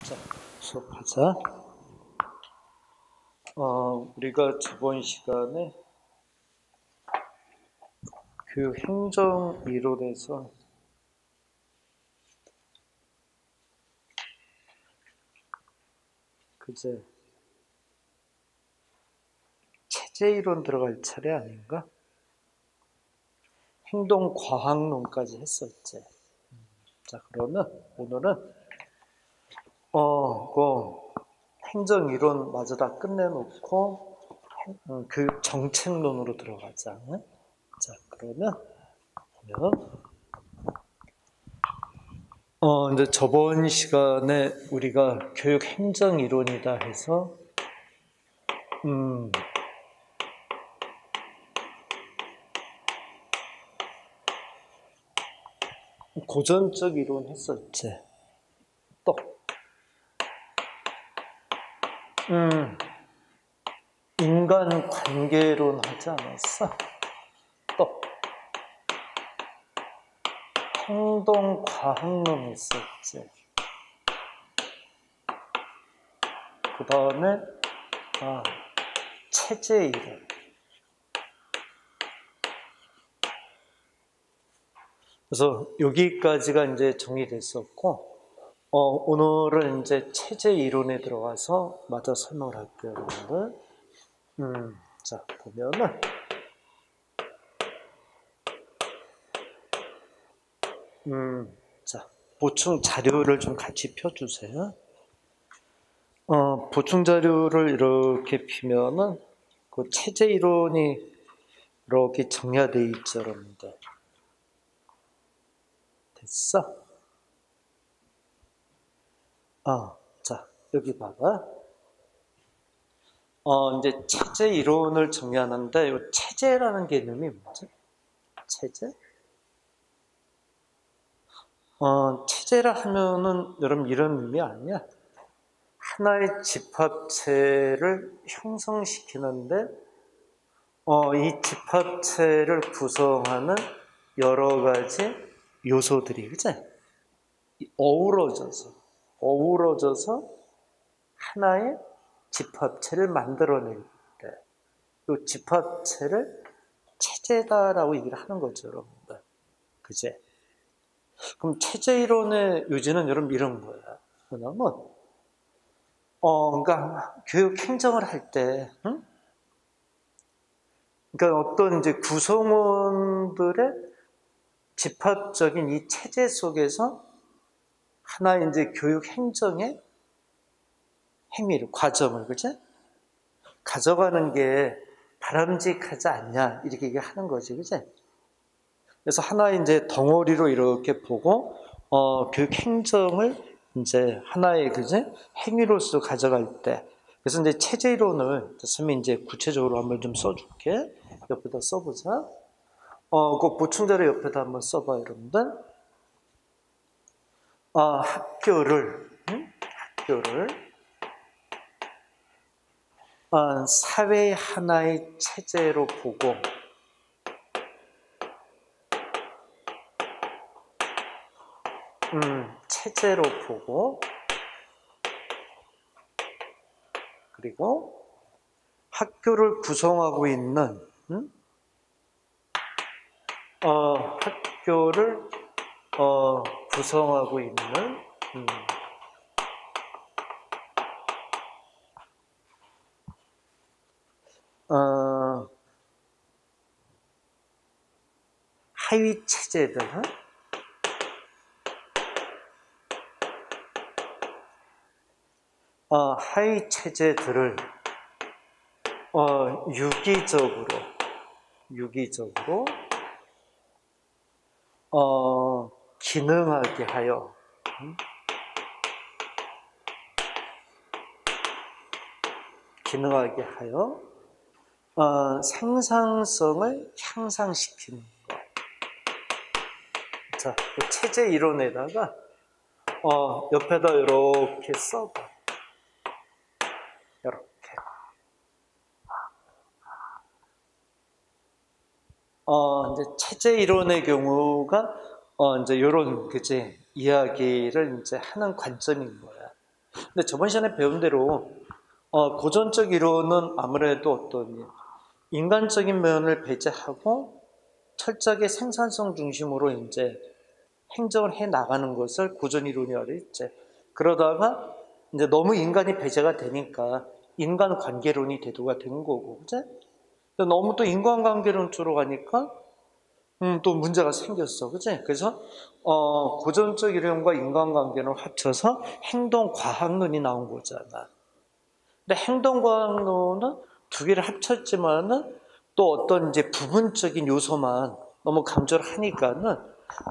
자, 수업하자. 우리가 저번 시간에 교육 행정 이론에서 그제 체제 이론 들어갈 차례 아닌가? 행동 과학론까지 했었지. 자, 그러면 오늘은 그 행정 이론 마저 다 끝내놓고 그 정책론으로 들어가자. 자, 그러면 이제 저번 시간에 우리가 교육 행정 이론이다 해서 고전적 이론 했었지. 또 인간 관계론 하지 않았어? 또 행동 과학론 했었지. 그 다음에 체제 이론. 그래서 여기까지가 이제 정리됐었고, 오늘은 이제 체제 이론에 들어가서 마저 설명을 할게요, 여러분들. 자, 보면은, 자, 보충 자료를 좀 같이 펴주세요. 보충 자료를 이렇게 피면은, 그 체제 이론이 이렇게 정리되어 있죠, 여러분들. 됐어? 자, 여기 봐봐. 이제 체제 이론을 정리하는데, 이 체제라는 개념이 뭐지? 체제? 체제라 하면은, 여러분, 이런 의미 아니야? 하나의 집합체를 형성시키는데, 이 집합체를 구성하는 여러 가지 요소들이, 그치? 어우러져서 하나의 집합체를 만들어낼 때, 이 집합체를 체제다라고 얘기를 하는 거죠, 여러분들. 그제? 그럼 체제 이론의 요지는 여러분 이런 거야. 뭐냐면, 그러니까 교육 행정을 할 때, 그러니까 어떤 이제 구성원들의 집합적인 이 체제 속에서 하나의 이제 교육 행정의 행위를, 과정을, 그치? 가져가는 게 바람직하지 않냐, 이렇게 얘기하는 거지, 그치? 그래서 하나의 이제 덩어리로 이렇게 보고, 교육 행정을 이제 하나의, 그치? 행위로서 가져갈 때. 그래서 이제 체제 이론을, 선생님이 이제 구체적으로 한번 좀 써줄게. 옆에다 써보자. 그 보충자료 옆에다 한번 써봐, 여러분들. 학교를 사회의 하나의 체제로 보고, 그리고 학교를 구성하고 있는, 하위 체제들, 하위 체제들을 유기적으로 기능하게 하여 생산성을 향상시키는 것. 자, 그 체제 이론에다가 옆에다 이렇게 써봐. 이렇게. 이제 체제 이론의 경우가 이제 이런 그지 이야기를 이제 하는 관점인 거야. 근데 저번 시간에 배운 대로 고전적 이론은 아무래도 어떤 인간적인 면을 배제하고 철저하게 생산성 중심으로 이제 행정을 해 나가는 것을 고전 이론이라고 했지. 그러다가 이제 너무 인간이 배제가 되니까 인간 관계론이 대두가 된 거고, 그치? 너무 또 인간관계론 쪽으로 가니까 또 문제가 생겼어, 그치? 그래서 고전적 이론과 인간관계론을 합쳐서 행동과학론이 나온 거잖아. 근데 행동과학론은 두 개를 합쳤지만은 또 어떤 이제 부분적인 요소만 너무 강조를 하니까는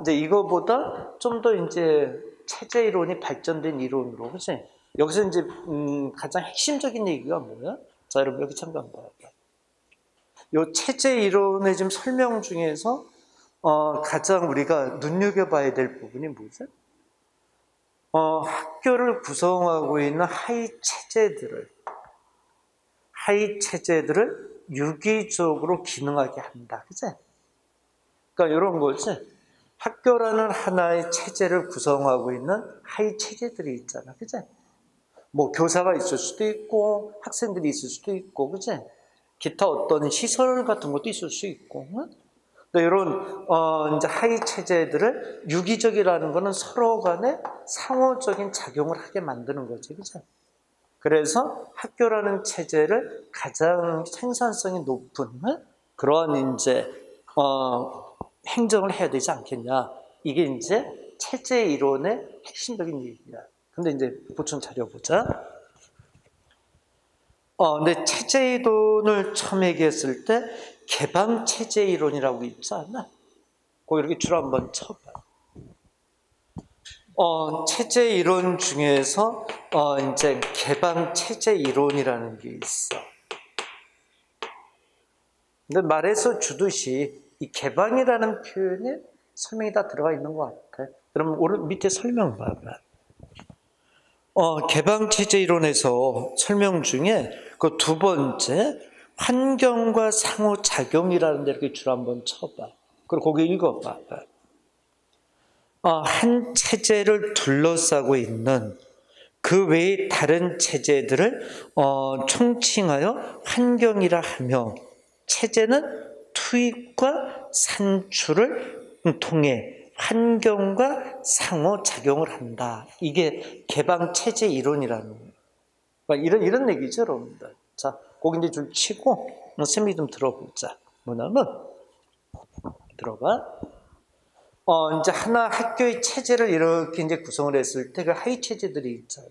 이제 이거보다 좀 더 이제 체제 이론이 발전된 이론으로, 그치? 여기서 이제 가장 핵심적인 얘기가 뭐야? 자, 여러분 여기 잠깐 봐봐. 요 체제 이론의 지금 설명 중에서 가장 우리가 눈여겨봐야 될 부분이 뭐지? 학교를 구성하고 있는 하위 체제들을 유기적으로 기능하게 한다, 그치? 그러니까 이런 거지. 학교라는 하나의 체제를 구성하고 있는 하위 체제들이 있잖아, 그치? 뭐 교사가 있을 수도 있고 학생들이 있을 수도 있고, 그치? 기타 어떤 시설 같은 것도 있을 수 있고, 응? 이런 이제 하위 체제들을 유기적이라는 것은 서로 간에 상호적인 작용을 하게 만드는 거지, 그치? 그래서 학교라는 체제를 가장 생산성이 높은 그런 이제 행정을 해야 되지 않겠냐. 이게 이제 체제 이론의 핵심적인 얘기야. 근데 이제 보충 자료 보자. 근데 체제 이론을 처음 얘기했을 때 개방 체제 이론이라고 있지 않나? 그거 이렇게 줄 한번 쳐봐. 체제 이론 중에서 이제 개방 체제 이론이라는 게 있어. 근데 말에서 주듯이 이 개방이라는 표현에 설명이 다 들어가 있는 것 같아. 그럼 오른 밑에 설명 봐봐. 개방 체제 이론에서 설명 중에 그 두 번째 환경과 상호작용이라는 데 이렇게 줄 한번 쳐봐. 그리고 거기 읽어봐. 한 체제를 둘러싸고 있는 그 외의 다른 체제들을 총칭하여 환경이라 하며 체제는 투입과 산출을 통해 환경과 상호작용을 한다. 이게 개방체제 이론이라는 거예요. 그러니까 이런 얘기죠, 여러분들. 자, 거기 이제 좀 치고 쌤이 좀 들어보자. 뭐냐면 들어봐. 이제 하나 학교의 체제를 이렇게 이제 구성을 했을 때 그 하위 체제들이 있잖아.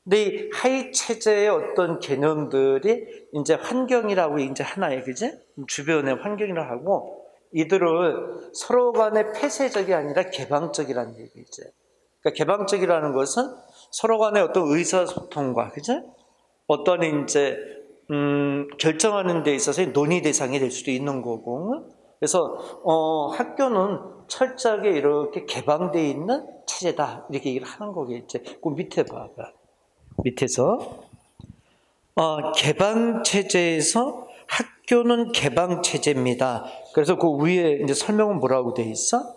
근데 이 하위 체제의 어떤 개념들이 이제 환경이라고 이제 하나의, 그지? 주변의 환경이라고 하고, 이들을 서로 간에 폐쇄적이 아니라 개방적이라는 얘기지. 그러니까 개방적이라는 것은 서로 간의 어떤 의사소통과, 그지? 어떤 이제, 결정하는 데 있어서의 논의 대상이 될 수도 있는 거고, 그래서 학교는 철저하게 이렇게 개방되어 있는 체제다 이렇게 얘기를 하는 거겠지. 그 밑에 봐봐. 밑에서 개방 체제에서 학교는 개방 체제입니다. 그래서 그 위에 이제 설명은 뭐라고 돼 있어?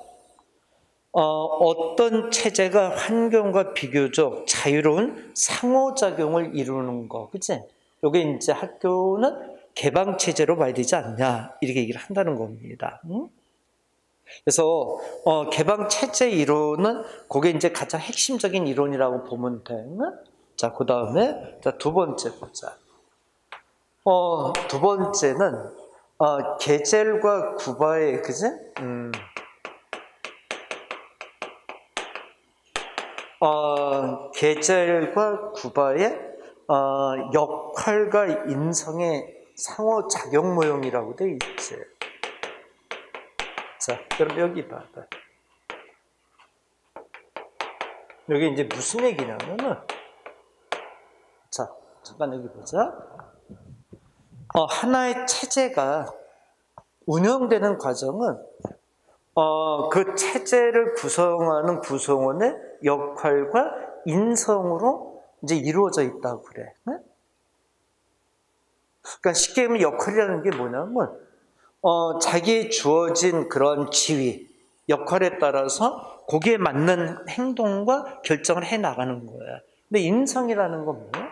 어떤 체제가 환경과 비교적 자유로운 상호작용을 이루는 거, 그치? 이게 이제 학교는 개방 체제로 봐야 되지 않냐 이렇게 얘기를 한다는 겁니다. 그래서 개방 체제 이론은 그게 이제 가장 핵심적인 이론이라고 보면 돼. 자, 그 다음에 두 번째 보자. 두 번째는 게젤과 구바의, 그지? 게젤과 구바의 역할과 인성의 상호작용 모형이라고 돼 있지. 자, 그럼 여기 봐봐. 여기 이제 무슨 얘기냐면은, 자, 잠깐 여기 보자. 하나의 체제가 운영되는 과정은 그 체제를 구성하는 구성원의 역할과 인성으로 이제 이루어져 있다고 그래. 네? 그러니까 쉽게 얘기하면 역할이라는 게 뭐냐면 자기에 주어진 그런 지위, 역할에 따라서 거기에 맞는 행동과 결정을 해 나가는 거야. 근데 인성이라는 건 뭐예요?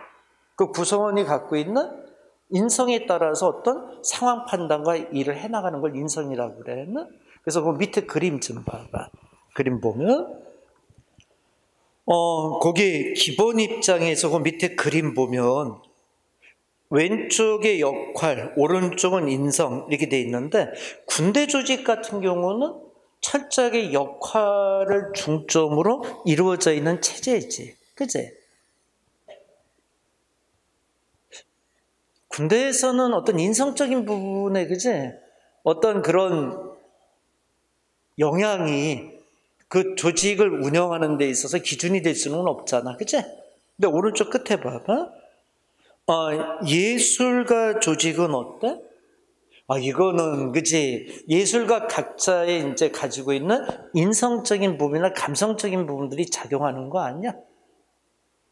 그 구성원이 갖고 있는 인성에 따라서 어떤 상황 판단과 일을 해나가는 걸 인성이라고 그래요. 그래서 그 밑에 그림 좀 봐봐. 그림 보면 거기 기본 입장에서 그 밑에 그림 보면 왼쪽의 역할, 오른쪽은 인성 이렇게 돼 있는데 군대 조직 같은 경우는 철저하게 역할을 중점으로 이루어져 있는 체제이지. 그치? 군대에서는 어떤 인성적인 부분에, 그치? 어떤 그런 영향이 그 조직을 운영하는 데 있어서 기준이 될 수는 없잖아. 그치? 근데 오른쪽 끝에 봐봐. 예술가 조직은 어때? 이거는, 그치? 예술가 각자의 이제 가지고 있는 인성적인 부분이나 감성적인 부분들이 작용하는 거 아니야?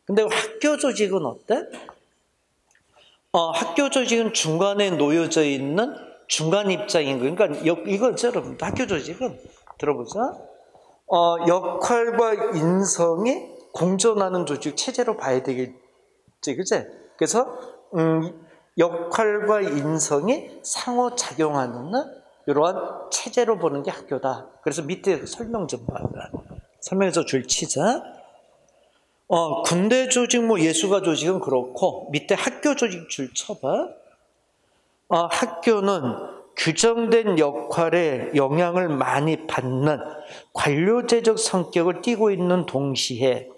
근데 학교 조직은 어때? 학교 조직은 중간에 놓여져 있는 중간 입장인 거예요. 그러니까 이거죠, 여러분. 학교 조직은 들어보자. 역할과 인성이 공존하는 조직 체제로 봐야 되겠지, 그치? 그래서 역할과 인성이 상호작용하는 이러한 체제로 보는 게 학교다. 그래서 밑에 설명 좀 봐봐. 설명해서 줄 치자. 군대 조직, 예술가 조직은 그렇고 밑에 학교 조직 줄 쳐봐. 학교는 규정된 역할에 영향을 많이 받는 관료제적 성격을 띠고 있는 동시에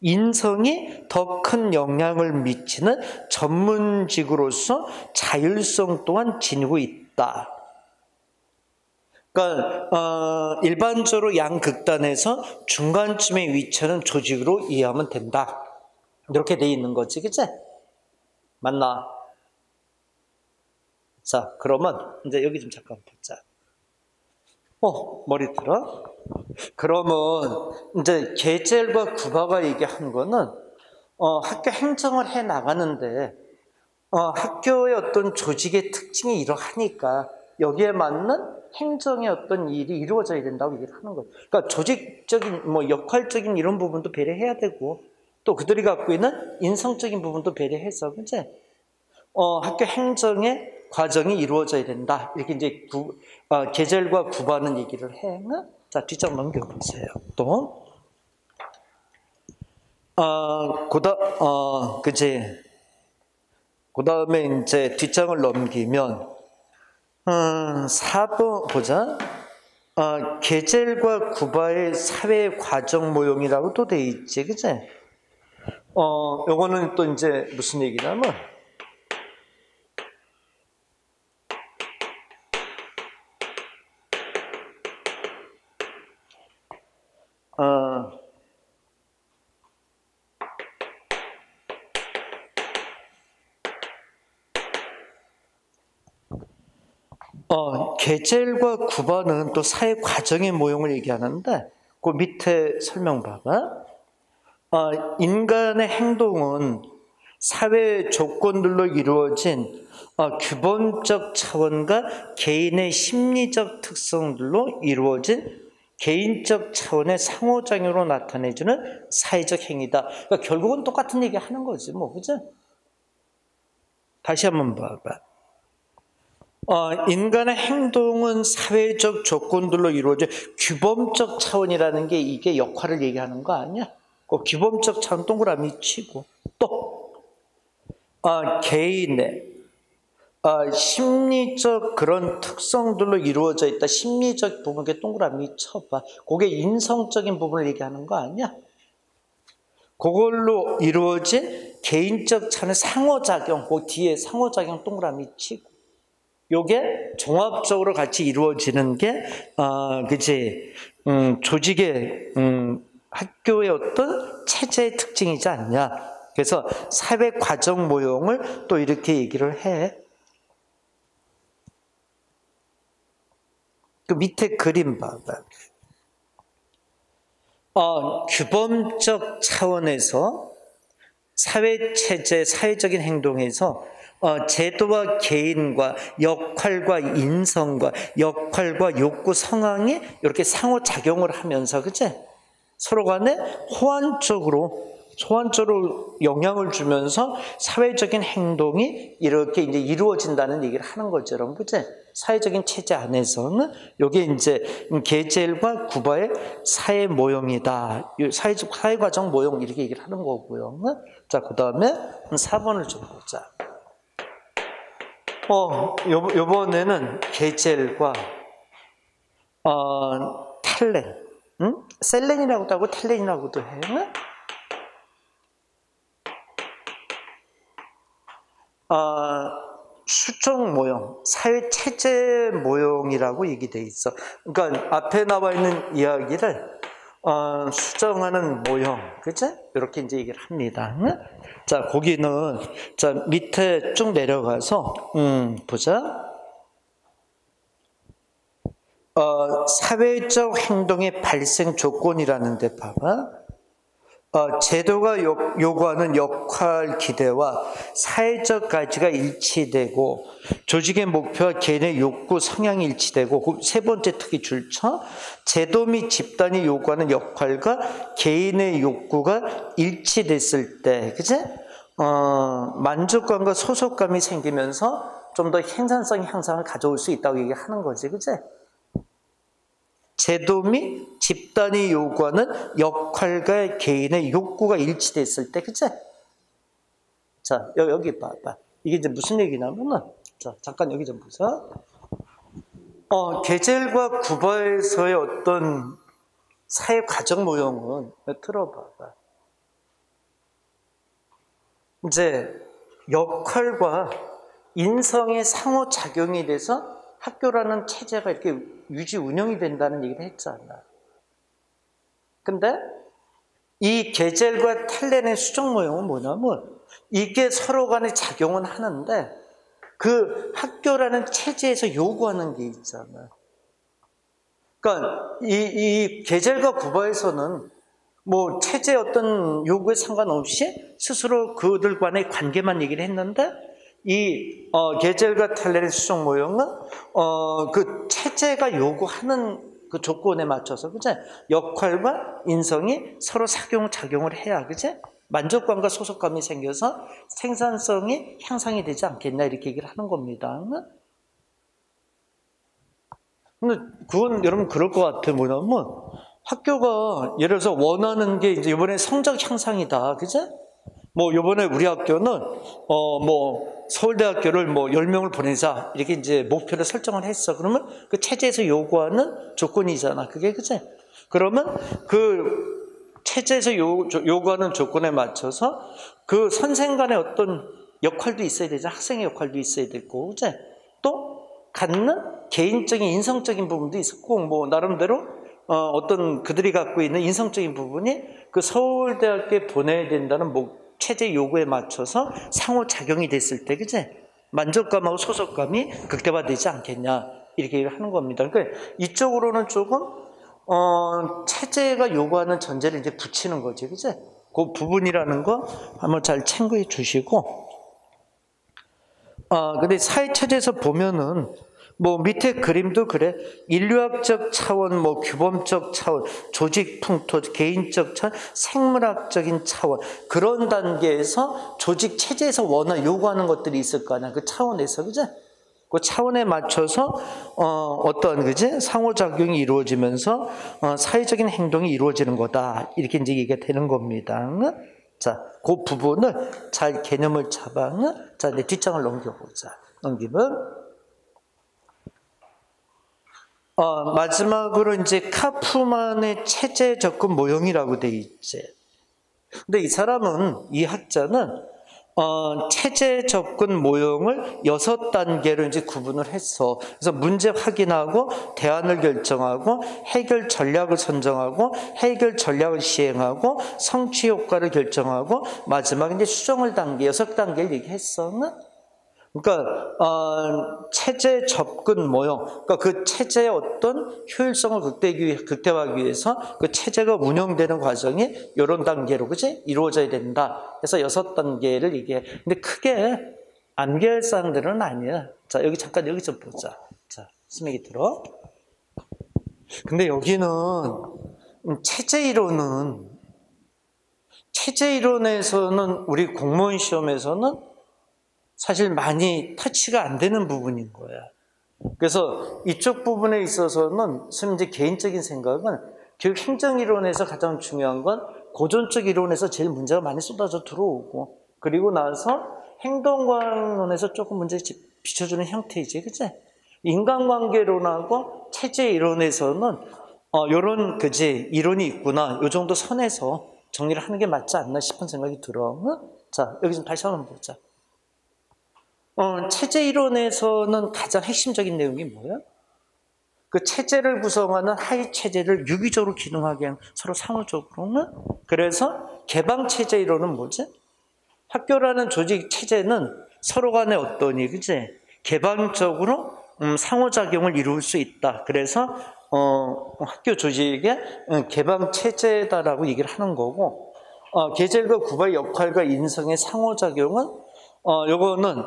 인성이 더 큰 영향을 미치는 전문직으로서 자율성 또한 지니고 있다. 그러니까 일반적으로 양극단에서 중간쯤에 위치하는 조직으로 이해하면 된다. 이렇게 돼 있는 거지, 그치? 맞나? 자, 그러면 이제 여기 좀 잠깐 보자. 머리 들어? 그러면 이제 계젤과 구바가 얘기한 거는 학교 행정을 해 나가는데 학교의 어떤 조직의 특징이 이러하니까 여기에 맞는 행정의 어떤 일이 이루어져야 된다고 얘기를 하는 거예요. 그러니까 조직적인, 역할적인 이런 부분도 배려해야 되고, 또 그들이 갖고 있는 인성적인 부분도 배려해서, 그치? 학교 행정의 과정이 이루어져야 된다. 이렇게 이제 계절과 구바는 얘기를 해. 자, 뒷장 넘겨보세요. 또. 그치? 그 다음에 이제 뒷장을 넘기면, 4번 보자. 계젤과 구바의 사회 과정 모형이라고 또 돼 있지, 그치? 요거는 또 이제 무슨 얘기냐면, 계젤과 구바는 또 사회 과정의 모형을 얘기하는데, 그 밑에 설명 봐봐. 인간의 행동은 사회 조건들로 이루어진 규범적 차원과 개인의 심리적 특성들로 이루어진 개인적 차원의 상호작용으로 나타내주는 사회적 행위다. 그러니까 결국은 똑같은 얘기 하는 거지, 그지? 다시 한번 봐봐. 인간의 행동은 사회적 조건들로 이루어져 규범적 차원이라는 게 이게 역할을 얘기하는 거 아니야? 그 규범적 차원 동그라미 치고 또 개인의 심리적 그런 특성들로 이루어져 있다. 심리적 부분에 동그라미 쳐봐. 그게 인성적인 부분을 얘기하는 거 아니야? 그걸로 이루어진 개인적 차원의 상호작용, 그 뒤에 상호작용 동그라미 치고 요게 종합적으로 같이 이루어지는 게, 그치, 조직의, 학교의 어떤 체제의 특징이지 않냐. 그래서 사회 과정 모형을 또 이렇게 얘기를 해. 그 밑에 그림 봐봐. 규범적 차원에서 사회 체제, 사회적인 행동에서 제도와 개인과 역할과 인성과 역할과 욕구 상황이 이렇게 상호작용을 하면서, 그치? 서로 간에 호환적으로 소환적으로 영향을 주면서 사회적인 행동이 이렇게 이제 이루어진다는 얘기를 하는 거죠, 여러분. 그치? 사회적인 체제 안에서는 이게 이제 계젤과 구바의 사회 모형이다. 사회과정 모형 이렇게 얘기를 하는 거고요. 자, 그 다음에 4번을 좀 보자. 요번에는 계젤과 텔렌, 셀렌이라고도 하고 텔렌이라고도 해요. 수정 모형, 사회 체제 모형이라고 얘기돼 있어. 그러니까 앞에 나와 있는 이야기를 수정하는 모형, 그치? 이렇게 이제 얘기를 합니다. 자, 거기는 자 밑에 쭉 내려가서 보자. 사회적 행동의 발생 조건이라는 데 봐봐. 제도가 요구하는 역할 기대와 사회적 가치가 일치되고 조직의 목표와 개인의 욕구, 성향이 일치되고 세 번째 특히 줄쳐 제도 및 집단이 요구하는 역할과 개인의 욕구가 일치됐을 때, 그치? 만족감과 소속감이 생기면서 좀 더 생산성 향상을 가져올 수 있다고 얘기하는 거지, 그치? 제도 및 집단이 요구하는 역할과 개인의 욕구가 일치됐을 때, 그치? 자, 여기 봐봐. 이게 이제 무슨 얘기냐면은, 자, 잠깐 여기 좀 보자. 계젤과 구바에서의 어떤 사회 과정 모형은, 들어봐봐. 이제, 역할과 인성의 상호작용이 돼서 학교라는 체제가 이렇게 유지 운영이 된다는 얘기를 했잖아. 근데 이 계젤과 텔렌의 수정 모형은 뭐냐면 이게 서로 간에 작용은 하는데 그 학교라는 체제에서 요구하는 게 있잖아. 그러니까 이 계젤과 구바에서는 뭐 체제의 어떤 요구에 상관없이 스스로 그들 간의 관계만 얘기를 했는데 이 계젤과 텔렌의 수정 모형은 그 체제가 요구하는 그 조건에 맞춰서, 그치? 역할과 인성이 서로 작용을 해야, 그치? 만족감과 소속감이 생겨서 생산성이 향상이 되지 않겠냐 이렇게 얘기를 하는 겁니다. 근데 그건 여러분 그럴 것 같아. 뭐냐면 학교가 예를 들어서 원하는 게 이제 이번에 성적 향상이다, 그치? 뭐 요번에 우리 학교는 뭐 서울대학교를 뭐 10명을 보내자 이렇게 이제 목표를 설정을 했어. 그러면 그 체제에서 요구하는 조건이잖아. 그게, 그치? 그러면 그 체제에서 요구하는 조건에 맞춰서 그 선생 간의 어떤 역할도 있어야 되잖아. 학생의 역할도 있어야 되고, 그치? 또 갖는 개인적인 인성적인 부분도 있었고, 뭐 나름대로 어떤 그들이 갖고 있는 인성적인 부분이 그 서울대학교에 보내야 된다는 체제 요구에 맞춰서 상호작용이 됐을 때, 그치? 만족감하고 소속감이 극대화되지 않겠냐 이렇게 얘기를 하는 겁니다. 그러니까 이쪽으로는 조금 체제가 요구하는 전제를 이제 붙이는 거지, 그치? 그 부분이라는 거 한번 잘 참고해 주시고, 근데 사회 체제에서 보면은 뭐 밑에 그림도 그래. 인류학적 차원, 뭐 규범적 차원, 조직 풍토, 개인적 차원, 생물학적인 차원, 그런 단계에서 조직 체제에서 요구하는 것들이 있을 거 아니야. 그 차원에서, 그지? 그 차원에 맞춰서 어떤, 그지? 상호작용이 이루어지면서 사회적인 행동이 이루어지는 거다. 이렇게 이제 얘기가 되는 겁니다. 자, 그 부분을 잘 개념을 잡아. 자, 내 뒷장을 넘겨보자. 넘기면 마지막으로 이제 카프만의 체제 접근 모형이라고 돼 있지. 근데 이 사람은, 이 학자는 체제 접근 모형을 6단계로 이제 구분을 했어. 그래서 문제 확인하고 대안을 결정하고 해결 전략을 선정하고 해결 전략을 시행하고 성취 효과를 결정하고 마지막에 이제 수정을 단계 6단계를 얘기했어. 그러니까 체제 접근 모형, 그러니까 그 체제의 어떤 효율성을 극대화하기 위해서 그 체제가 운영되는 과정이 이런 단계로, 그치? 이루어져야 된다. 그래서 6단계를 얘기해. 근데 크게 암기할 사항들은 아니야. 자, 여기 잠깐 여기 좀 보자. 자, 스맥이 들어. 근데 여기는 체제 체제 이론에서는 우리 공무원 시험에서는 사실 많이 터치가 안 되는 부분인 거야. 그래서 이쪽 부분에 있어서는 선생님 이제 개인적인 생각은 교육 행정 이론에서 가장 중요한 건 고전적 이론에서 제일 문제가 많이 쏟아져 들어오고, 그리고 나서 행동관론에서 조금 문제 비춰주는 형태이지, 그치? 인간관계론하고 체제 이론에서는 요런 그지 이론이 있구나, 요 정도 선에서 정리를 하는 게 맞지 않나 싶은 생각이 들어. 응? 자, 여기 좀 다시 한번 보자. 체제 이론에서는 가장 핵심적인 내용이 뭐야? 그 체제를 구성하는 하위 체제를 유기적으로 기능하게 하는, 서로 상호적으로는. 그래서 개방 체제 이론은 뭐지? 학교라는 조직 체제는 서로 간에 어떠니, 그치? 개방적으로 상호작용을 이룰 수 있다. 그래서 학교 조직의 개방 체제다라고 얘기를 하는 거고, 계절과 구바의 역할과 인성의 상호작용은 요거는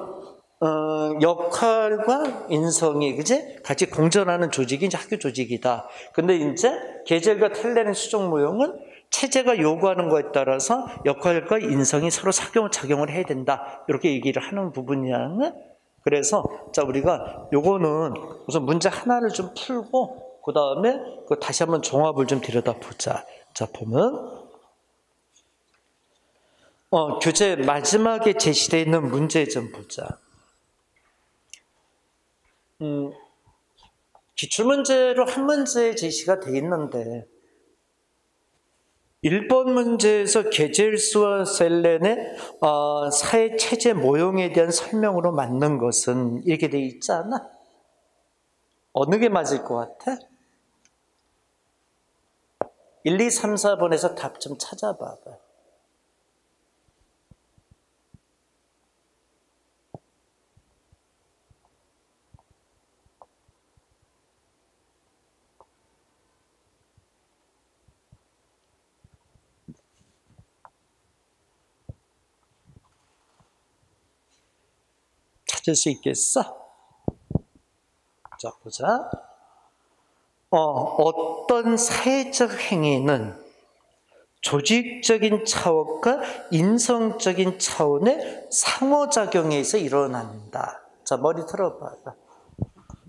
역할과 인성이 그지 같이 공존하는 조직이 이제 학교 조직이다. 근데 이제 계절과 텔레는 수정 모형은 체제가 요구하는 거에 따라서 역할과 인성이 서로 작용을 해야 된다. 이렇게 얘기를 하는 부분이야. 그래서 자, 우리가 요거는 우선 문제 하나를 좀 풀고 그 다음에 다시 한번 종합을 좀 들여다보자. 자, 보면 교재 마지막에 제시되어 있는 문제 좀 보자. 기출문제로 한 문제 제시가 돼 있는데 1번 문제에서 게젤스와 셀렌의 사회 체제 모형에 대한 설명으로 맞는 것은 이렇게 돼 있지 않아? 어느 게 맞을 것 같아? 1, 2, 3, 4번에서 답 좀 찾아봐봐. 찾을 수 있겠어? 자, 보자. 어떤 사회적 행위는 조직적인 차원과 인성적인 차원의 상호작용에서 일어난다. 자, 머리 들어봐.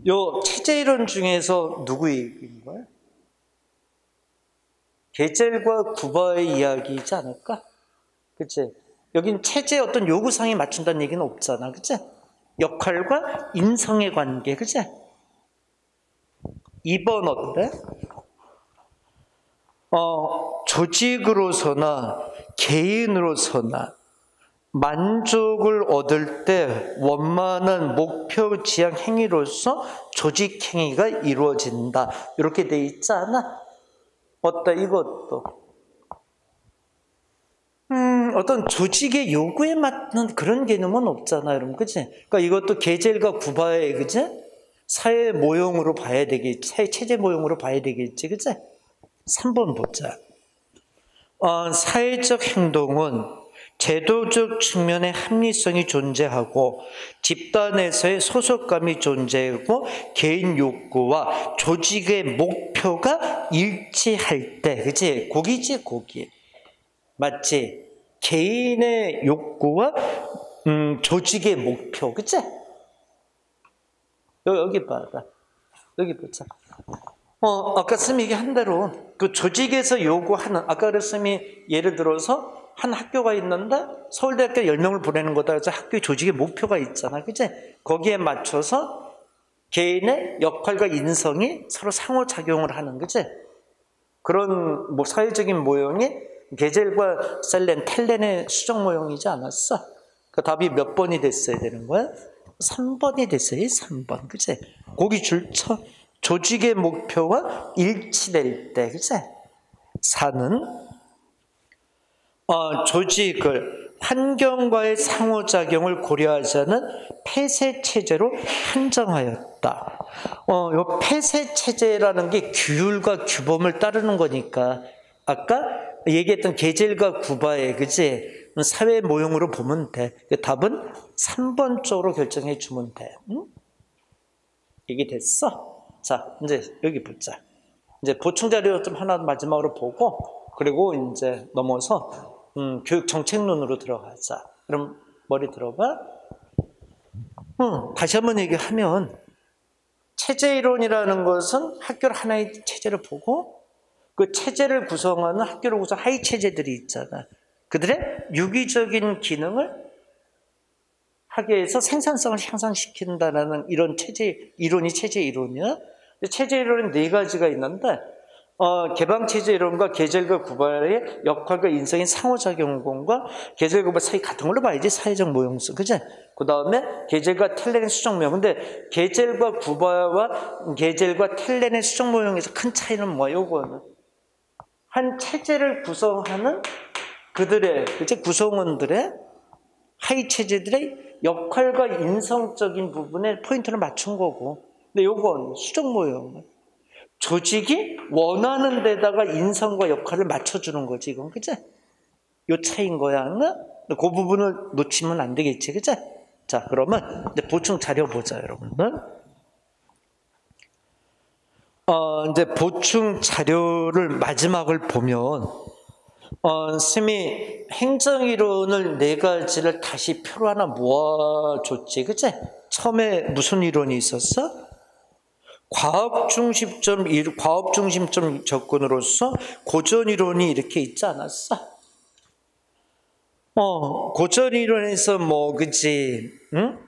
요 체제 이론 중에서 누구 얘기인 거야? 게젤과 구바의 이야기이지 않을까? 그치? 여긴 체제의 어떤 요구사항에 맞춘다는 얘기는 없잖아. 그치? 역할과 인성의 관계, 그치? 2번 어때? 조직으로서나 개인으로서나 만족을 얻을 때 원만한 목표 지향 행위로서 조직 행위가 이루어진다. 이렇게 돼 있지 않아? 어때, 이것도? 어떤 조직의 요구에 맞는 그런 개념은 없잖아, 여러분. 그치? 그러니까 이것도 게젤과 구바의, 그치? 사회 모형으로 봐야 되겠지. 체제 모형으로 봐야 되겠지. 그치? 3번 보자. 사회적 행동은 제도적 측면의 합리성이 존재하고 집단에서의 소속감이 존재하고 개인 욕구와 조직의 목표가 일치할 때, 그치? 고기지, 고기. 맞지? 개인의 욕구와 조직의 목표, 그치? 여기 봐봐. 여기 보자. 아까 쌤이 얘기한 대로 그 조직에서 요구하는, 아까 쌤이 예를 들어서 한 학교가 있는데 서울대학교 10명을 보내는 거다. 그래서 학교의 조직의 목표가 있잖아. 그치? 거기에 맞춰서 개인의 역할과 인성이 서로 상호작용을 하는, 그치? 그런 사회적인 모형이 게젤과 셀렌, 텔렌의 수정 모형이지 않았어? 그 답이 몇 번이 됐어야 되는 거야? 3번이 됐어요. 3번. 그치? 거기 줄쳐. 조직의 목표와 일치될 때, 그치? 4는 조직을 환경과의 상호작용을 고려하지 않은 폐쇄체제로 한정하였다. 요 폐쇄체제라는 게 규율과 규범을 따르는 거니까 아까 얘기했던 게젤과 구바의, 그치? 사회 모형으로 보면 돼. 답은 3번 쪽으로 결정해 주면 돼. 응? 이게 됐어? 자, 이제 여기 보자. 이제 보충 자료 좀 하나 마지막으로 보고, 그리고 이제 넘어서 교육 정책론으로 들어가자. 그럼 머리 들어봐. 다시 한번 얘기하면 체제 이론이라는 것은 학교를 하나의 체제를 보고 그 체제를 구성하는 학교를 구성하는 하위 체제들이 있잖아. 그들의 유기적인 기능을 학교에서 생산성을 향상시킨다는 이런 체제 이론이 체제 이론이야. 체제 이론은 네 가지가 있는데 개방 체제 이론과 계절과 구발의 역할과 인성의 상호작용론과 계절과 구발 사이 같은 걸로 봐야지. 사회적 모형성, 그치? 그 다음에 계절과 텔렌의 수정 모형. 근데 계절과 구발과 계절과 텔렌의 수정 모형에서 큰 차이는 뭐야? 요거는 한 체제를 구성하는 그들의, 그치? 구성원들의 하위 체제들의 역할과 인성적인 부분에 포인트를 맞춘 거고. 근데 요건 수정 모형. 조직이 원하는 데다가 인성과 역할을 맞춰주는 거지, 이건, 그치? 요 차이인 거야, 그 부분을 놓치면 안 되겠지, 그치? 자, 그러면 이제 보충 자료 보자, 여러분들. 이제 보충 자료를 마지막을 보면, 쌤이 행정이론을 네 가지를 다시 표로 하나 모아줬지, 그치? 처음에 무슨 이론이 있었어? 과업 중심점 접근으로서 고전 이론이 이렇게 있지 않았어? 고전 이론에서 뭐, 그치? 응?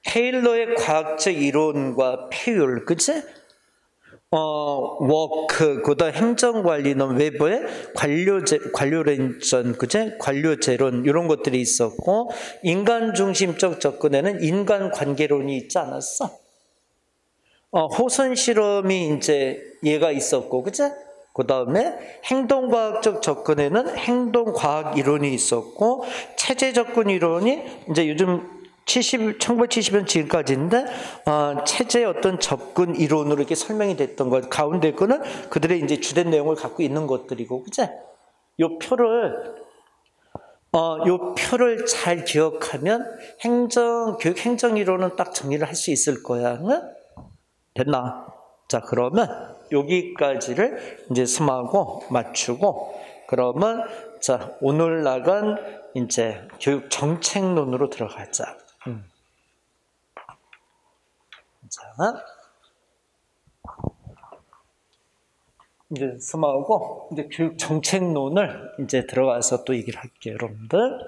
헤일러의 과학적 이론과 페율, 그치? 워크, 그다음 행정관리론, 웨버의 관료론전, 그치? 관료제론, 이런 것들이 있었고, 인간 중심적 접근에는 인간관계론이 있지 않았어? 호선 실험이 이제 얘가 있었고, 그치? 그 다음에 행동과학적 접근에는 행동과학 이론이 있었고, 체제 접근 이론이 이제 요즘 1970년 지금까지인데, 체제의 어떤 접근 이론으로 이렇게 설명이 됐던 것, 가운데 거는 그들의 이제 주된 내용을 갖고 있는 것들이고, 그치? 요 표를 잘 기억하면 교육 행정 이론은 딱 정리를 할 수 있을 거야. 응? 됐나? 자, 그러면 여기까지를 이제 스마하고 맞추고, 그러면 자, 오늘 나간 이제 교육 정책론으로 들어가자. 자, 이제 스마하고 이제 교육 정책론을 이제 들어가서 또 얘기를 할게요, 여러분들.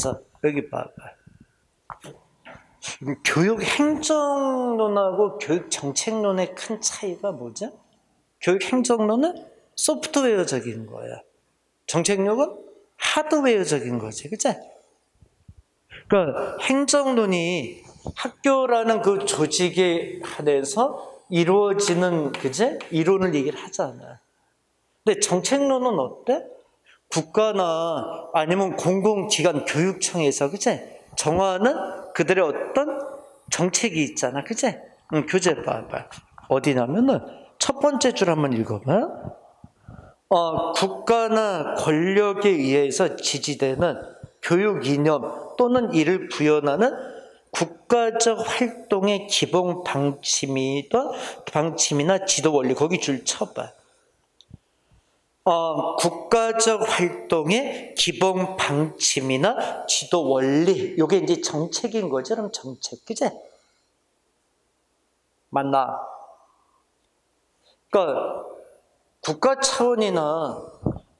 자, 여기 봐봐. 교육 행정론하고 교육 정책론의 큰 차이가 뭐죠? 교육 행정론은 소프트웨어적인 거야. 정책론은 하드웨어적인 거지, 그치? 그러니까 행정론이 학교라는 그 조직에 한해서 이루어지는, 그치? 이론을 얘기를 하잖아. 근데 정책론은 어때? 국가나 아니면 공공기관 교육청에서, 그치? 정하는 그들의 어떤 정책이 있잖아, 그치? 교재 봐봐. 어디냐면은 첫 번째 줄 한번 읽어봐. 국가나 권력에 의해서 지지되는 교육 이념 또는 이를 구현하는 국가적 활동의 기본 방침이나 지도 원리, 거기 줄 쳐봐. 국가적 활동의 기본 방침이나 지도 원리, 이게 이제 정책인 거죠. 그럼 정책, 그제? 맞나? 그러니까 국가 차원이나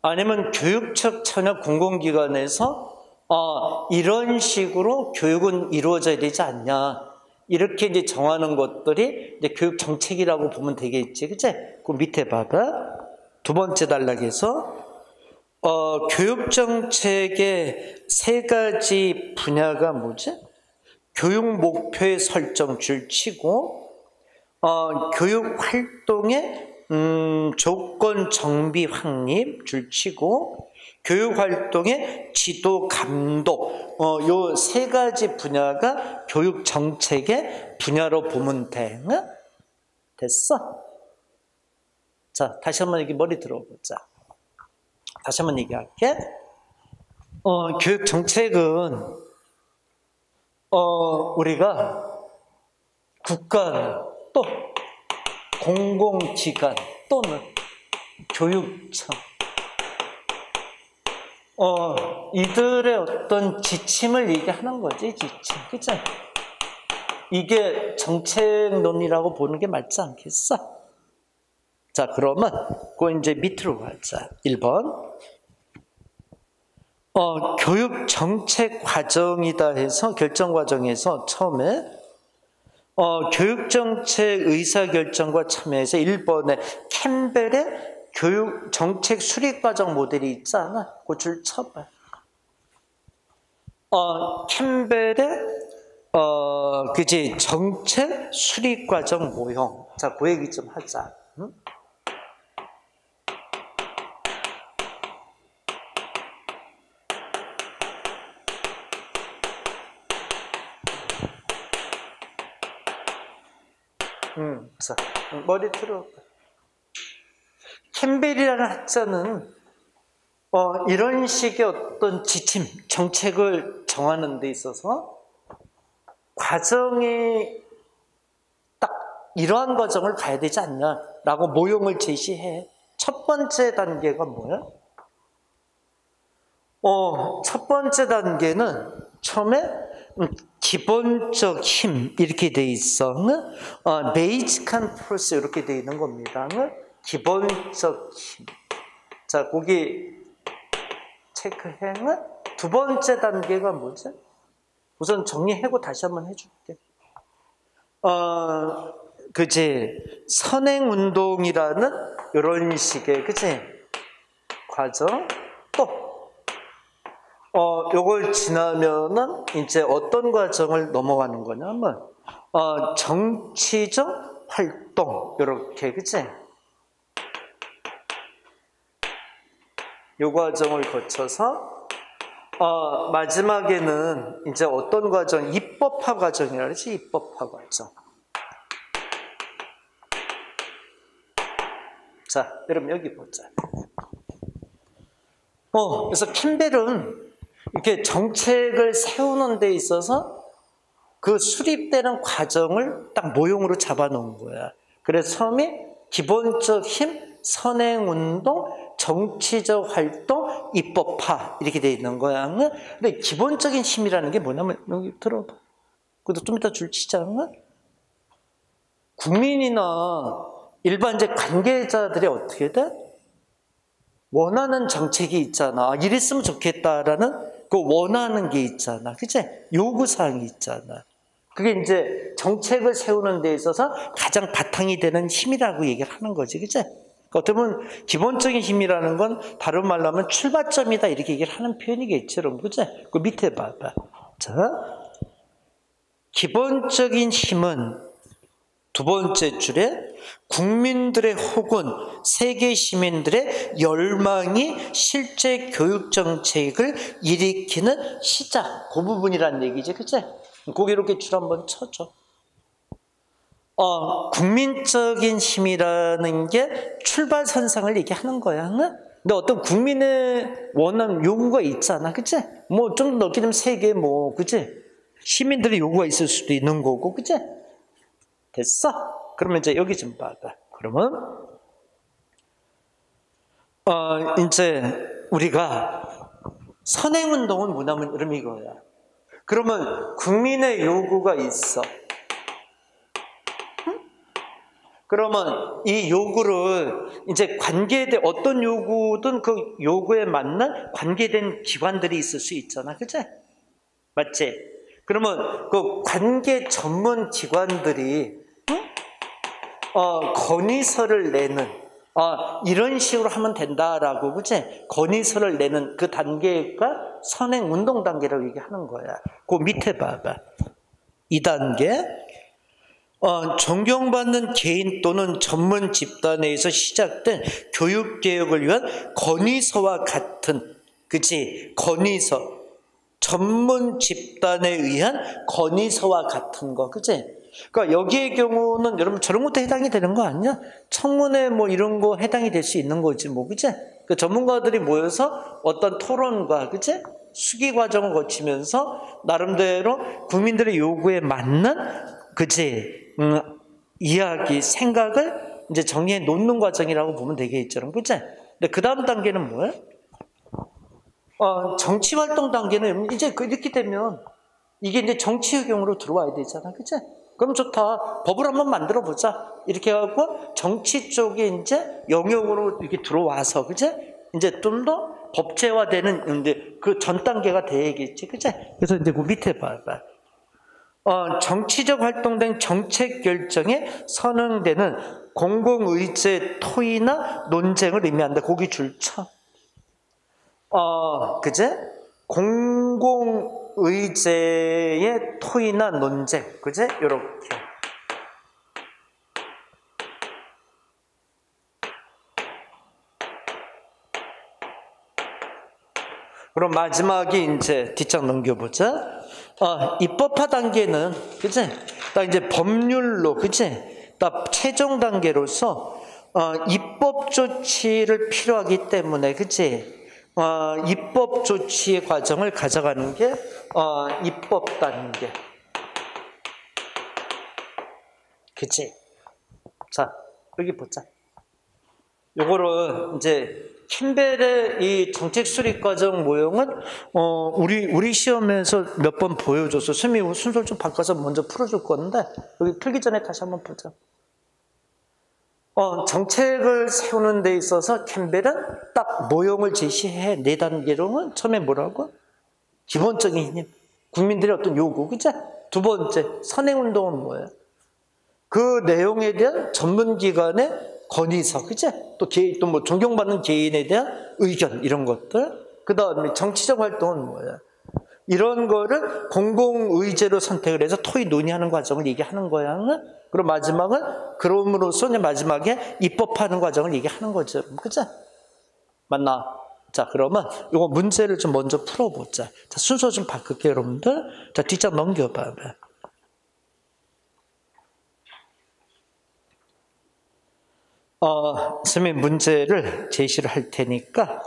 아니면 교육적 차원 공공기관에서 이런 식으로 교육은 이루어져야 되지 않냐, 이렇게 이제 정하는 것들이 이제 교육 정책이라고 보면 되겠지, 그제? 그 밑에 봐봐. 두 번째 단락에서 교육 정책의 세 가지 분야가 뭐지? 교육 목표의 설정 줄 치고, 교육 활동의 조건 정비 확립 줄 치고, 교육 활동의 지도 감독, 요 세 가지 분야가 교육 정책의 분야로 보면 돼. 됐어? 자, 다시 한번 여기 머리 들어보자. 다시 한번 얘기할게. 교육 정책은 우리가 국가 또 공공기관 또는 교육청 이들의 어떤 지침을 얘기하는 거지, 지침. 그치? 이게 정책론이라고 보는 게 맞지 않겠어? 자, 그러면 그 이제 밑으로 가자. 1번. 교육 정책 과정이다 해서 결정 과정에서 처음에 교육 정책 의사 결정과 참여해서 1번에 캠벨의 교육 정책 수립 과정 모델이 있잖아. 그 줄 쳐봐. 캠벨의 그지 정책 수립 과정 모형. 자, 그 얘기 좀 하자. 응? 자, 머리 들어. 캠벨이라는 학자는 이런 식의 어떤 지침, 정책을 정하는 데 있어서 과정이 딱 이러한 과정을 가야 되지 않냐라고 모형을 제시해. 첫 번째 단계가 뭐야? 첫 번째 단계는 처음에 기본적 힘 이렇게 돼 있어. 베이직한 프로세스 이렇게 돼 있는 겁니다. 기본적 힘. 자, 거기 체크해. 두 번째 단계가 뭐지? 우선 정리하고 다시 한번 해줄게. 그치? 선행운동이라는 이런 식의, 그치? 과정. 또 요걸 지나면은 이제 어떤 과정을 넘어가는 거냐면 정치적 활동 이렇게, 그치? 요 과정을 거쳐서 마지막에는 이제 어떤 과정? 입법화 과정이라 그러지. 입법화 과정. 자, 여러분 여기 보자. 그래서 캠벨은 이렇게 정책을 세우는 데 있어서 그 수립되는 과정을 딱 모형으로 잡아놓은 거야. 그래서 처음에 기본적 힘, 선행운동, 정치적 활동, 입법화 이렇게 돼 있는 거야. 근데 기본적인 힘이라는 게 뭐냐면 여기 들어봐. 그것도 좀 이따 줄 치자. 국민이나 일반 이제 관계자들이 어떻게 돼? 원하는 정책이 있잖아. 이랬으면 좋겠다라는 그 원하는 게 있잖아. 그치? 요구사항이 있잖아. 그게 이제 정책을 세우는 데 있어서 가장 바탕이 되는 힘이라고 얘기를 하는 거지. 그치? 어떻게 보면 기본적인 힘이라는 건 다른 말로 하면 출발점이다 이렇게 얘기를 하는 표현이겠지. 여러분. 그치? 그 밑에 봐봐. 자, 기본적인 힘은 두 번째 줄에 국민들의 혹은 세계 시민들의 열망이 실제 교육 정책을 일으키는 시작. 그 부분이란 얘기지. 그치? 거기 이렇게 줄 한번 쳐줘. 국민적인 힘이라는 게 출발선상을 얘기하는 거야. 근데 어떤 국민의 원하는 요구가 있잖아. 그치? 뭐 좀 넓게 되면 세계 뭐, 그치? 시민들의 요구가 있을 수도 있는 거고. 그치? 됐어? 그러면 이제 여기 좀 봐봐. 그러면 이제 우리가 선행운동은 뭐냐면 이런 이거야. 그러면 국민의 요구가 있어. 응? 그러면 이 요구를 이제 관계된 어떤 요구든 그 요구에 맞는 관계된 기관들이 있을 수 있잖아. 그치? 맞지? 그러면 그 관계 전문 기관들이 건의서를 내는 이런 식으로 하면 된다라고, 그치? 건의서를 내는 그 단계가 선행운동 단계라고 얘기하는 거야. 그 밑에 봐봐. 2단계 존경받는 개인 또는 전문 집단에서 시작된 교육개혁을 위한 건의서와 같은, 그치? 건의서 전문 집단에 의한 건의서와 같은 거, 그치? 그러니까 여기의 경우는 여러분 저런 것도 해당이 되는 거 아니야? 청문회 뭐 이런 거 해당이 될 수 있는 거지 뭐, 그치? 그 전문가들이 모여서 어떤 토론과, 그치? 수기 과정을 거치면서 나름대로 국민들의 요구에 맞는, 그치? 이야기, 생각을 이제 정리해 놓는 과정이라고 보면 되겠죠, 그치? 근데 그 다음 단계는 뭐예요? 정치 활동 단계는 이제 이렇게 되면 이게 이제 정치 의경으로 들어와야 되잖아, 그치? 그럼 좋다. 법을 한번 만들어 보자. 이렇게 해갖고 정치 쪽에 이제 영역으로 이렇게 들어와서, 그치? 이제 좀 더 법제화되는 이제 그 전 단계가 돼야겠지, 그치? 그래서 이제 그 밑에 봐봐. 정치적 활동된 정책 결정에 선행되는 공공의제 토의나 논쟁을 의미한다. 거기 줄 쳐. 그제? 공공의제의 토의나 논쟁, 그제? 요렇게. 그럼 마지막에 이제 뒷장 넘겨보자. 입법화 단계는, 그제? 딱 이제 법률로, 그제? 딱 최종 단계로서, 입법 조치를 필요하기 때문에, 그제? 입법 조치의 과정을 가져가는 게 입법 단계. 그치? 자, 여기 보자. 요거를 이제 캠벨의 이 정책 수립 과정 모형은 우리 시험에서 몇 번 보여줬어. 선생님이 순서를 좀 바꿔서 먼저 풀어줄 건데 여기 풀기 전에 다시 한번 보자. 정책을 세우는 데 있어서 캠벨은 딱 모형을 제시해. 4단계로는 처음에 뭐라고? 기본적인 힘, 국민들의 어떤 요구, 그치? 두 번째, 선행운동은 뭐예요? 그 내용에 대한 전문기관의 건의서, 그치? 또 뭐 존경받는 개인에 대한 의견, 이런 것들. 그 다음에 정치적 활동은 뭐예요? 이런 거를 공공의제로 선택을 해서 토의 논의하는 과정을 얘기하는 거야. 그리고 마지막은 그럼으로써 마지막에 입법하는 과정을 얘기하는 거죠. 그치? 맞나? 자, 그러면 이거 문제를 좀 먼저 풀어보자. 자, 순서 좀 바꿀게요, 여러분들. 자, 뒷장 넘겨봐요. 선생님 문제를 제시를 할 테니까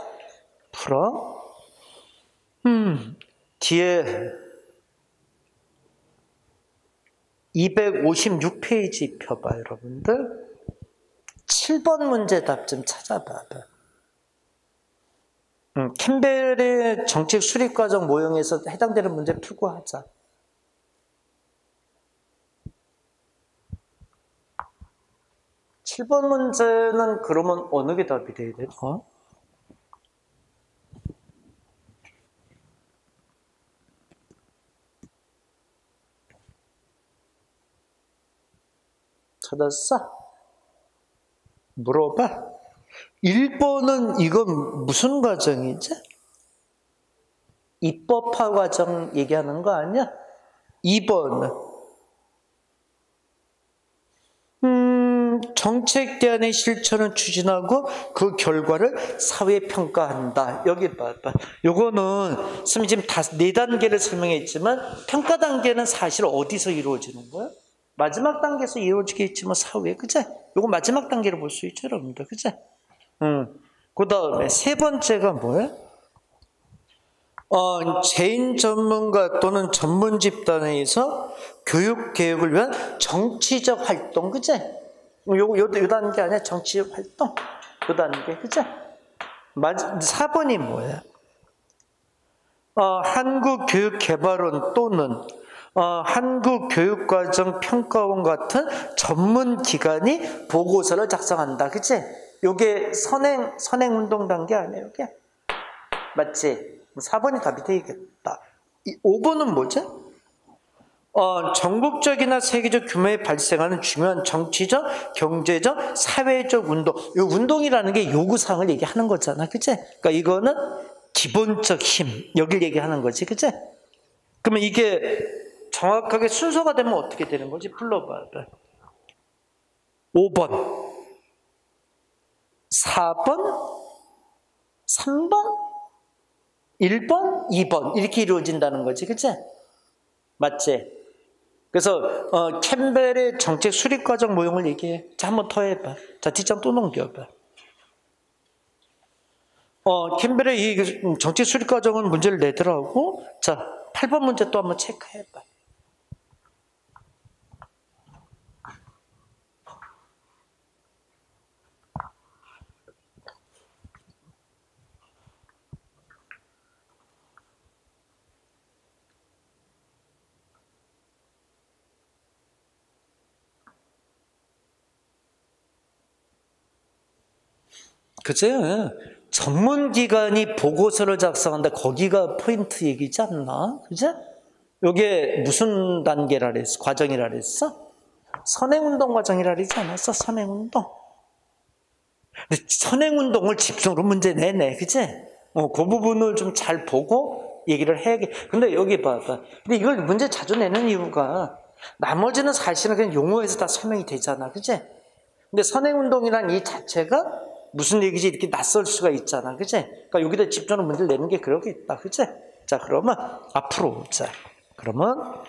풀어. 뒤에 256페이지 펴봐, 여러분들. 7번 문제 답 좀 찾아봐봐. 캠벨의 정책 수립 과정 모형에서 해당되는 문제 풀고 하자. (7번) 문제는 그러면 어느 게 답이 돼야 돼? 찾았어? 물어봐. 1번은 이건 무슨 과정이지? 입법화 과정 얘기하는 거 아니야? 2번은 정책 대안의 실천을 추진하고 그 결과를 사회에 평가한다. 여기 봐봐. 요거는 선생님 지금 4단계를 설명했지만 평가 단계는 사실 어디서 이루어지는 거야? 마지막 단계에서 이루어지겠지 뭐 사회, 그치? 요거 마지막 단계로 볼 수 있죠, 여러분들, 그치? 그 다음에 3번째가 뭐야? 재인 전문가 또는 전문 집단에서 교육 개혁을 위한 정치적 활동, 그치? 요 단계 아니야? 정치적 활동? 요 단계, 그치? 4번이 뭐야? 한국교육개발원 또는 한국교육과정평가원 같은 전문기관이 보고서를 작성한다, 그치? 요게 선행운동 단계 아니에요, 요게? 맞지? 4번이 답이 되겠다. 5번은 뭐지? 전국적이나 세계적 규모에 발생하는 중요한 정치적, 경제적, 사회적 운동. 이 운동이라는 게 요구사항을 얘기하는 거잖아, 그치? 그러니까 이거는 기본적 힘, 여길 얘기하는 거지, 그치? 그러면 이게 정확하게 순서가 되면 어떻게 되는 거지? 불러봐. 5번, 4번, 3번, 1번, 2번 이렇게 이루어진다는 거지, 그치? 맞지? 그래서 캠벨의 정책 수립 과정 모형을 얘기해. 자, 한 번 더 해봐. 자, 뒷장 또 넘겨봐. 캠벨의 이 정책 수립 과정은 문제를 내더라고. 자, 8번 문제 또 한번 체크해봐. 그치? 전문기관이 보고서를 작성한다. 거기가 포인트 얘기지 않나? 그치? 요게 무슨 단계라 그랬어? 과정이라 그랬어? 선행운동 과정이라 그러지 않았어? 선행운동. 근데 선행운동을 집중으로 문제 내네. 그치? 그 부분을 좀 잘 보고 얘기를 해야겠. 근데 여기 봐봐. 근데 이걸 문제 자주 내는 이유가 나머지는 사실은 그냥 용어에서 다 설명이 되잖아. 그치? 근데 선행운동이란 이 자체가 무슨 얘기지 이렇게 낯설 수가 있잖아. 그치? 그러니까 여기다 집중으로 문제를 내는 게 그러겠다. 그치? 자, 그러면 앞으로 자, 그러면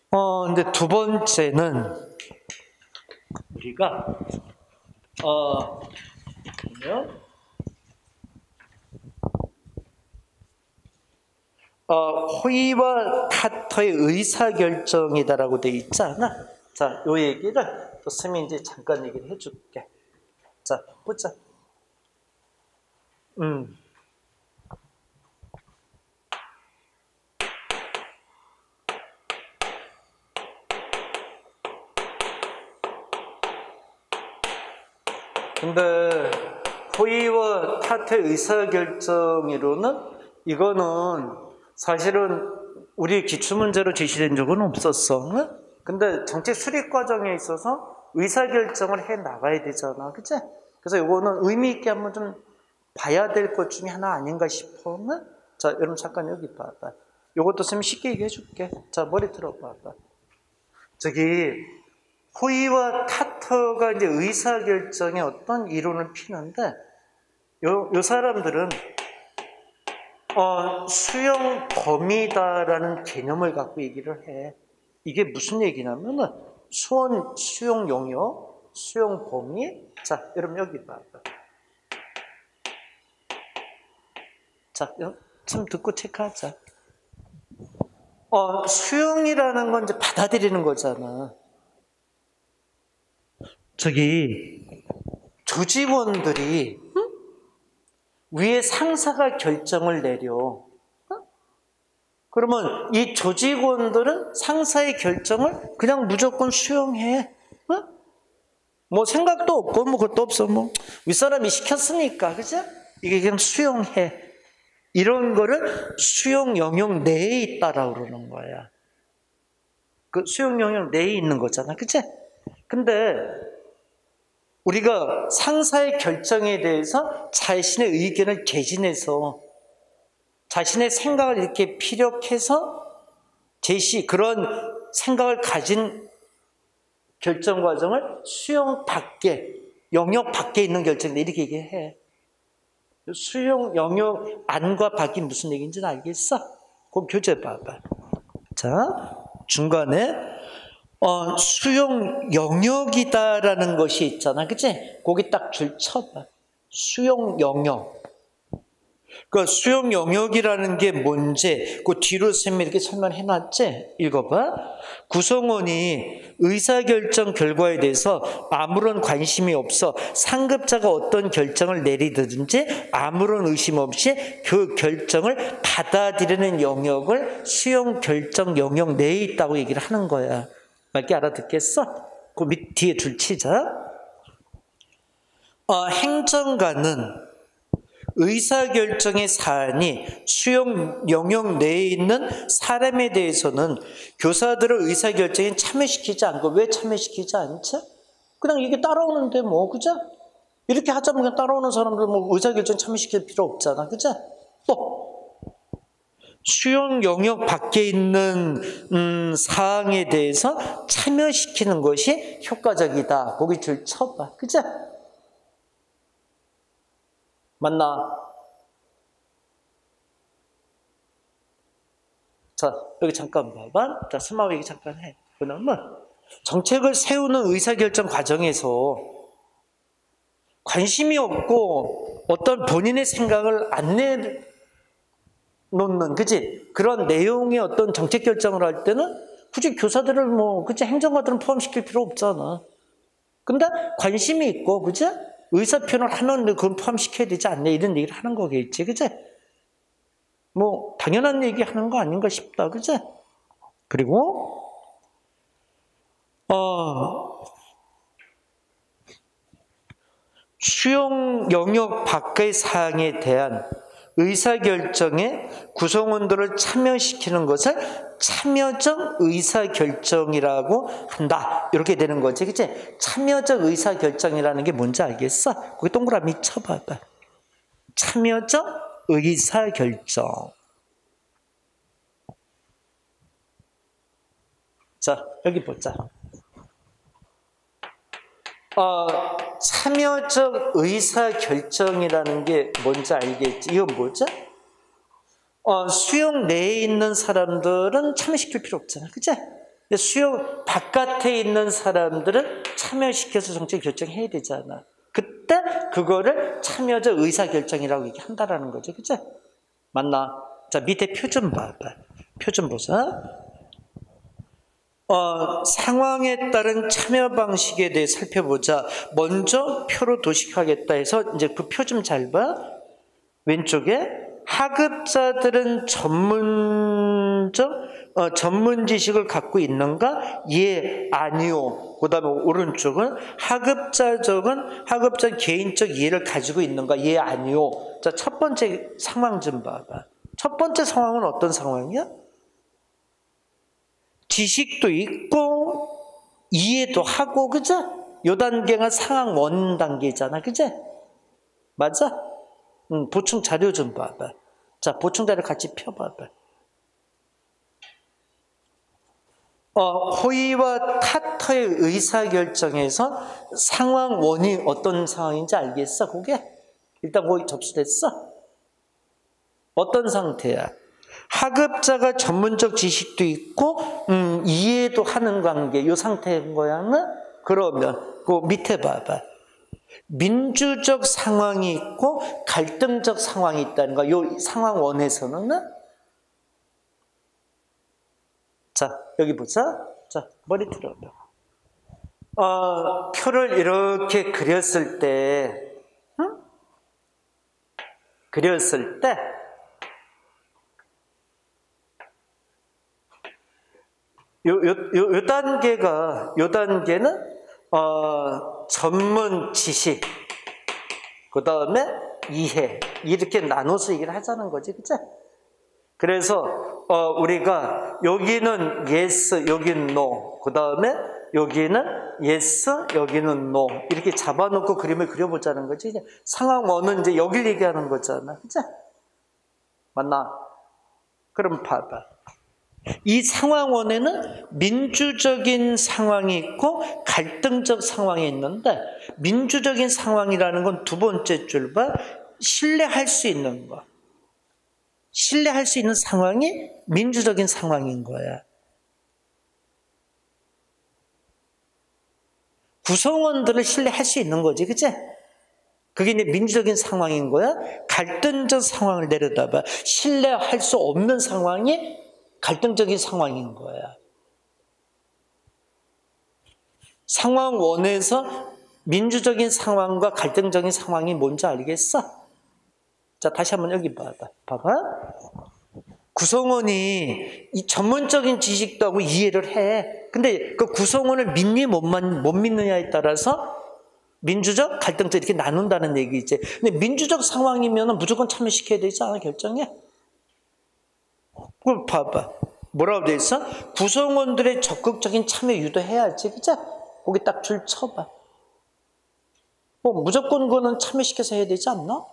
근데 두 번째는 우리가 보면 호의와 타터의 의사결정이다라고 돼 있잖아. 자, 요 얘기를 또 쌤이 이제 잠깐 얘기를 해줄게. 자, 보자. 근데 호의와 타터의 의사결정으로는 이거는 사실은 우리 기출문제로 제시된 적은 없었어. 응? 근데 정책 수립 과정에 있어서 의사결정을 해 나가야 되잖아. 그치? 그래서 이거는 의미 있게 한번 좀 봐야 될 것 중에 하나 아닌가 싶어. 응? 자, 여러분 잠깐 여기 봐봐. 이것도 쌤 쉽게 얘기해 줄게. 자, 머리 들어봐봐. 저기 호의와 타터가 이제 의사결정의 어떤 이론을 피는데 요 사람들은 수용 범위다라는 개념을 갖고 얘기를 해. 이게 무슨 얘기냐면은 수용 영역, 수용 범위. 자, 여러분 여기 봐봐. 자, 좀 듣고 체크하자. 수용이라는 건 이제 받아들이는 거잖아. 저기 조직원들이 위에 상사가 결정을 내려. 그러면 이 조직원들은 상사의 결정을 그냥 무조건 수용해. 뭐 생각도 없고 뭐 그것도 없어. 뭐 윗사람이 시켰으니까, 그죠? 이게 그냥 수용해. 이런 거를 수용 영역 내에 있다라고 그러는 거야. 그 수용 영역 내에 있는 거잖아, 그치? 근데 우리가 상사의 결정에 대해서 자신의 의견을 개진해서 자신의 생각을 이렇게 피력해서 그런 생각을 가진 결정 과정을 수용 밖에, 영역 밖에 있는 결정인데 이렇게 얘기해. 수용 영역 안과 밖이 무슨 얘기인지는 알겠어? 그럼 교재 봐봐. 자, 중간에 수용 영역이다라는 것이 있잖아. 그치? 거기 딱 줄 쳐봐. 수용 영역. 그 수용 영역이라는 게 뭔지 그 뒤로 쌤이 이렇게 설명해놨지? 읽어봐. 구성원이 의사결정 결과에 대해서 아무런 관심이 없어 상급자가 어떤 결정을 내리든지 아무런 의심 없이 그 결정을 받아들이는 영역을 수용 결정 영역 내에 있다고 얘기를 하는 거야. 맞게 알아듣겠어? 그 밑 뒤에 줄 치자. 행정가는 의사결정의 사안이 수용 영역 내에 있는 사람에 대해서는 교사들을 의사결정에 참여시키지 않고, 왜 참여시키지 않지? 그냥 이게 따라오는데 뭐, 그죠? 이렇게 하자면 그냥 따라오는 사람들 뭐 의사결정 참여시킬 필요 없잖아, 그죠? 또 수용 영역 밖에 있는 사항에 대해서 참여시키는 것이 효과적이다. 거기 줄 쳐봐, 그죠? 맞나? 자, 여기 잠깐 봐봐. 자, 스마트 얘기 잠깐 해. 그러면 정책을 세우는 의사결정 과정에서 관심이 없고 어떤 본인의 생각을 안 내놓는, 그치? 그런 내용의 어떤 정책 결정을 할 때는 굳이 교사들을 그치? 행정가들은 포함시킬 필요 없잖아. 근데 관심이 있고, 그치? 의사표현을 하는데 그건 포함시켜야 되지 않냐? 이런 얘기를 하는 거겠지, 그치? 당연한 얘기 하는 거 아닌가 싶다, 그치? 그리고, 수용 영역 밖의 사항에 대한 의사결정에 구성원들을 참여시키는 것을 참여적 의사결정이라고 한다. 이렇게 되는 거지, 그치? 참여적 의사결정이라는 게 뭔지 알겠어? 거기 동그라미 쳐봐봐. 참여적 의사결정. 자, 여기 보자. 참여적 의사결정이라는 게 뭔지 알겠지? 이건 뭐죠? 수용 내에 있는 사람들은 참여시킬 필요 없잖아. 그치? 수용 바깥에 있는 사람들은 참여시켜서 정책 결정해야 되잖아. 그때 그거를 참여적 의사결정이라고 얘기한다라는 거죠. 그치? 맞나? 자, 밑에 표 좀 봐봐. 표 좀 보자. 상황에 따른 참여 방식에 대해 살펴보자. 먼저 표로 도식하겠다 해서 이제 그 표 좀 잘 봐. 왼쪽에 하급자들은 전문 지식을 갖고 있는가? 예, 아니요. 그 다음에 오른쪽은 하급자 개인적 이해를 가지고 있는가? 예, 아니요. 자, 첫 번째 상황 좀 봐봐. 첫 번째 상황은 어떤 상황이야? 지식도 있고 이해도 하고, 그죠? 요 단계가 상황 원 단계잖아, 그죠? 맞아? 보충 자료 좀 봐봐. 자, 보충 자료 같이 펴봐봐. 호의와 타터의 의사결정에서 상황 원이 어떤 상황인지 알겠어, 그게? 일단 거기 접수됐어? 어떤 상태야? 하급자가 전문적 지식도 있고 이해도 하는 관계, 이 상태인 거야. 그러면 그 밑에 봐봐. 민주적 상황이 있고 갈등적 상황이 있다는 거. 이 상황 원에서는 자, 여기 보자. 자, 머리 들어봐. 표를 이렇게 그렸을 때 요 단계는 전문 지식, 그 다음에 이해, 이렇게 나눠서 얘기를 하자는 거지, 그치? 그래서 우리가 여기는 yes, 여기는 no, 그 다음에 여기는 yes, 여기는 no, 이렇게 잡아놓고 그림을 그려보자는 거지. 상황 1은 이제 여길 얘기하는 거잖아, 그치? 맞나? 그럼 봐봐. 이 상황 원에는 민주적인 상황이 있고 갈등적 상황이 있는데, 민주적인 상황이라는 건 두 번째 줄 봐. 신뢰할 수 있는 거. 신뢰할 수 있는 상황이 민주적인 상황인 거야. 구성원들을 신뢰할 수 있는 거지, 그치? 그게 이제 민주적인 상황인 거야. 갈등적 상황을 내려다봐. 신뢰할 수 없는 상황이 갈등적인 상황인 거야. 상황 원에서 민주적인 상황과 갈등적인 상황이 뭔지 알겠어? 자, 다시 한번 여기 봐봐. 구성원이 이 전문적인 지식도 하고 이해를 해. 근데 그 구성원을 믿니 못 믿느냐에 따라서 민주적, 갈등적 이렇게 나눈다는 얘기지. 근데 민주적 상황이면 무조건 참여시켜야 되지 않아, 결정에? 그걸 봐봐. 뭐라고 돼 있어? 구성원들의 적극적인 참여 유도해야지, 그죠? 거기 딱 줄 쳐봐. 무조건 그거는 참여시켜서 해야 되지 않나?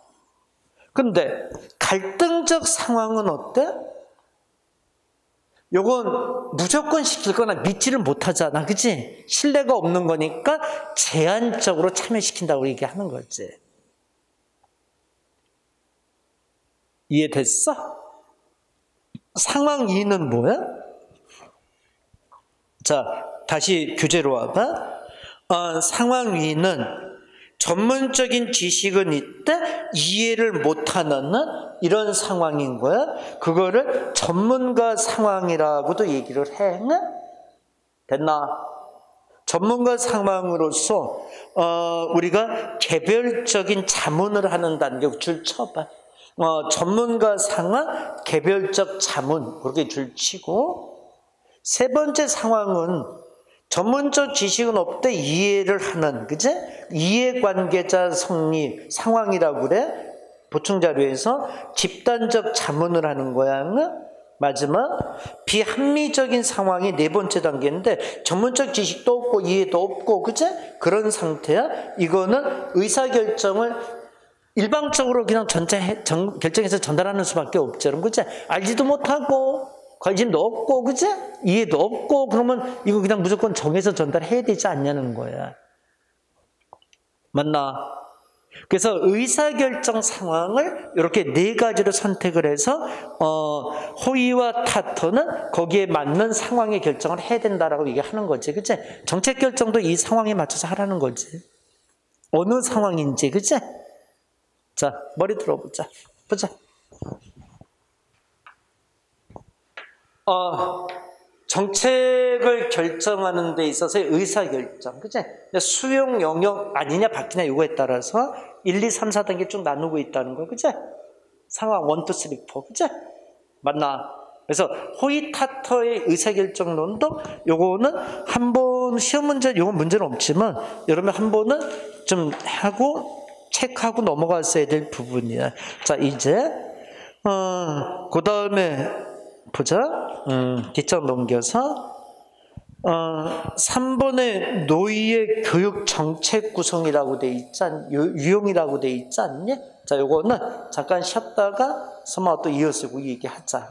근데 갈등적 상황은 어때? 요건 무조건 시킬 거나 믿지를 못하잖아, 그치? 신뢰가 없는 거니까 제한적으로 참여시킨다고 얘기하는 거지. 이해됐어? 상황 2는 뭐야? 자, 다시 교재로 와봐. 상황 2는 전문적인 지식은 있대 이해를 못하는 이런 상황인 거야. 그거를 전문가 상황이라고도 얘기를 해. 됐나? 전문가 상황으로서 우리가 개별적인 자문을 하는 단계 줄 쳐봐. 전문가 상황, 개별적 자문 그렇게 줄 치고, 세 번째 상황은 전문적 지식은 없대 이해를 하는, 그제? 이해관계자 성립 상황이라고 그래. 보충자료에서 집단적 자문을 하는 거야. 마지막 비합리적인 상황이 네 번째 단계인데 전문적 지식도 없고 이해도 없고, 그제? 그런 상태야. 이거는 의사결정을 일방적으로 그냥 결정해서 전달하는 수밖에 없죠. 그제? 알지도 못하고 관심도 없고, 그제? 이해도 없고, 그러면 이거 그냥 무조건 정해서 전달해야 되지 않냐는 거야. 맞나? 그래서 의사결정 상황을 이렇게 네 가지로 선택을 해서 호의와 타토는 거기에 맞는 상황의 결정을 해야 된다라고 얘기하는 거지, 그치? 정책 결정도 이 상황에 맞춰서 하라는 거지. 어느 상황인지, 그치? 자, 머리 들어보자. 보자. 정책을 결정하는 데 있어서의 의사결정, 그치? 수용 영역 아니냐 바뀌냐 요거에 따라서 1, 2, 3, 4단계 쭉 나누고 있다는 거, 그치? 상황 1, 2, 3, 4, 그치? 맞나? 그래서 호이타터의 의사결정론도 요거는 한번 시험 문제, 요건 문제는 없지만 여러분 한 번은 좀 하고 체크하고 넘어갔어야 될 부분이야. 자, 이제 그 다음에 보자. 뒷장 넘겨서 3번에 노예의 교육 정책 구성이라고 돼 있지 유형이라고 돼 있지 않니? 자, 요거는 잠깐 쉬었다가 서마 또 이어쓰고 얘기하자.